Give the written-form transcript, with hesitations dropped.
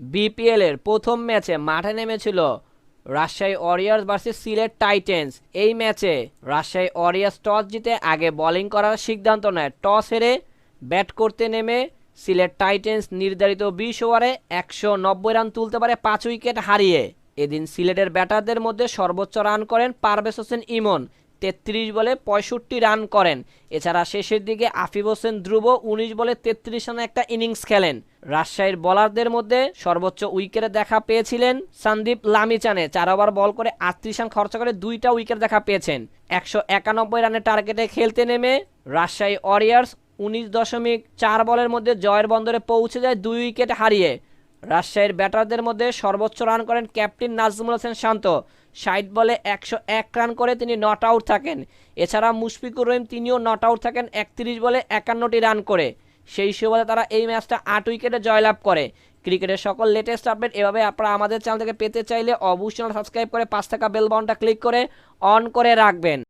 BPL এর প্রথম ম্যাচে মাঠে নেমেছিল Rajshahi Warriors versus Sylhet titans. এই ম্যাচে রাজশাহী ওয়ারিয়র্স টস জিতে আগে বোলিং করার সিদ্ধান্ত নেয়। টস হেরে ব্যাট করতে নেমে সিলেট টাইটেন্স নির্ধারিত ২০ ওভারে ১৯০ রান তুলতে পারে ৫ উইকেট হারিয়ে। এদিন সিলেটের ব্যাটারদের মধ্যে সর্বোচ্চ রান করেন পারভেজ হোসেন ইমন, ৩৩ বলে ৬৫ রান করেন। এছাড়া শেষের দিকে আফিফ হোসেন ধ্রুব ১৯ বলে ৩৩ রানে একটা ইনিংস খেলেন। রাজশাহীর বোলারদের মধ্যে সর্বোচ্চ উইকেটে দেখা পেয়েছিলেন সন্দীপ লামিচানে, ৪ ওভার বল করে ৩৮ রান খরচা করে ২টা উইকেট দেখা পেয়েছেন। ১৯১ রানের টার্গেটে খেলতে নেমে রাজশাহী ওয়ারিয়র্স ১৯.৪ বলের মধ্যে জয়ের বন্দরে পৌঁছে যায় ২ উইকেট হারিয়ে। রাজশাহীর ব্যাটারদের মধ্যে সর্বোচ্চ রান করেন ক্যাপ্টেন নাজমুল হোসেন শান্ত, ৬০ বলে ১০১ রান করে তিনি নট আউট থাকেন। এছাড়া মুশফিকুর রহিম তিনিও নট আউট থাকেন ৩১ বলে ৫১টি রান করে। সেই সুবাদে তারা এই ম্যাচটা ৮ উইকেটে জয়লাভ করে। ক্রিকেটের সকল লেটেস্ট আপডেট এভাবে আপনারা আমাদের চ্যানেল থেকে পেতে চাইলে অবশ্যই সাবস্ক্রাইব করে পাশে থাকা বেল বাটনটা ক্লিক করে অন করে রাখবেন।